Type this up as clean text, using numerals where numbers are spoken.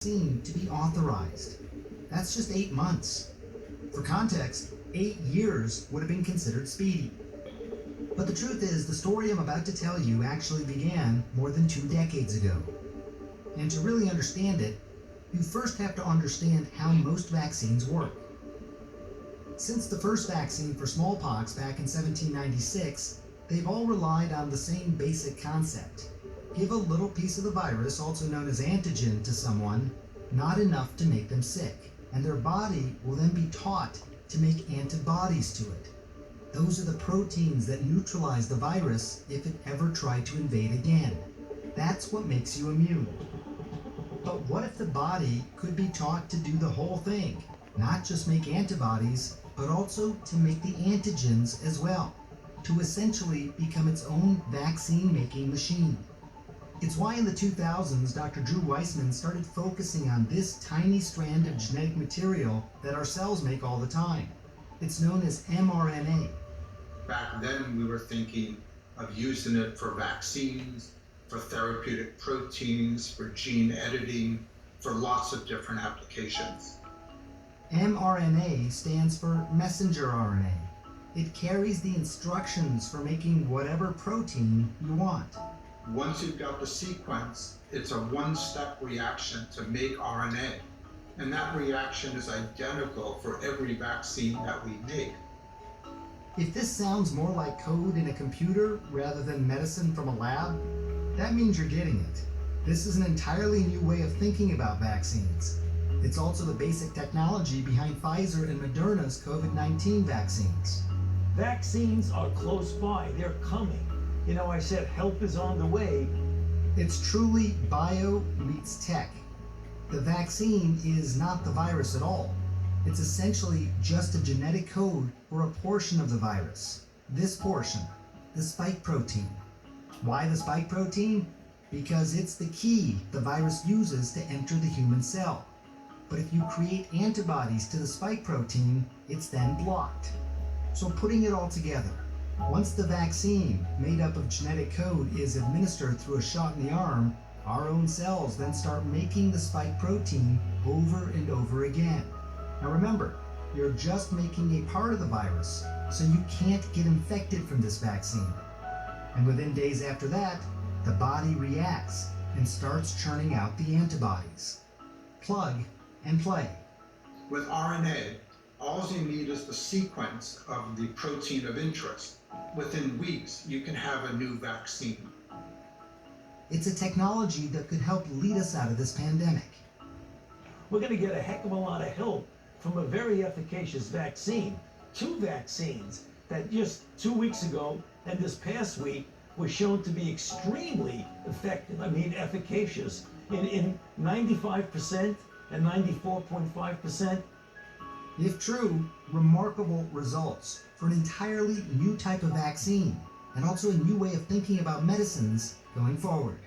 vaccine to be authorized. That's just 8 months. For context, 8 years would have been considered speedy. But the truth is, the story I'm about to tell you actually began more than 2 decades ago. And to really understand it, you first have to understand how most vaccines work. Since the first vaccine for smallpox back in 1796, they've all relied on the same basic concept. Give a little piece of the virus, also known as antigen, to someone, not enough to make them sick, and their body will then be taught to make antibodies to it. Those are the proteins that neutralize the virus if it ever tried to invade again. That's what makes you immune. But what if the body could be taught to do the whole thing? Not just make antibodies, but also to make the antigens as well, to essentially become its own vaccine-making machine. It's why in the 2000s, Dr. Drew Weissman started focusing on this tiny strand of genetic material that our cells make all the time. It's known as mRNA. Back then, we were thinking of using it for vaccines, for therapeutic proteins, for gene editing, for lots of different applications. mRNA stands for messenger RNA. It carries the instructions for making whatever protein you want. Once you've got the sequence, it's a one-step reaction to make RNA. And that reaction is identical for every vaccine that we make. If this sounds more like code in a computer rather than medicine from a lab, that means you're getting it. This is an entirely new way of thinking about vaccines. It's also the basic technology behind Pfizer and Moderna's COVID-19 vaccines. Vaccines are close by. They're coming. You know, I said help is on the way. It's truly bio meets tech. The vaccine is not the virus at all. It's essentially just a genetic code for a portion of the virus. This portion, the spike protein. Why the spike protein? Because it's the key the virus uses to enter the human cell. But if you create antibodies to the spike protein, it's then blocked. So putting it all together, once the vaccine, made up of genetic code, is administered through a shot in the arm, our own cells then start making the spike protein over and over again. Now remember, you're just making a part of the virus, so you can't get infected from this vaccine. And within days after that, the body reacts and starts churning out the antibodies. Plug and play. With RNA, all you need is the sequence of the protein of interest. Within weeks, you can have a new vaccine. It's a technology that could help lead us out of this pandemic. We're going to get a heck of a lot of help from a very efficacious vaccine. 2 vaccines that just 2 weeks ago and this past week were shown to be extremely effective, efficacious in 95% and 94.5%. If true, remarkable results for an entirely new type of vaccine, and also a new way of thinking about medicines going forward.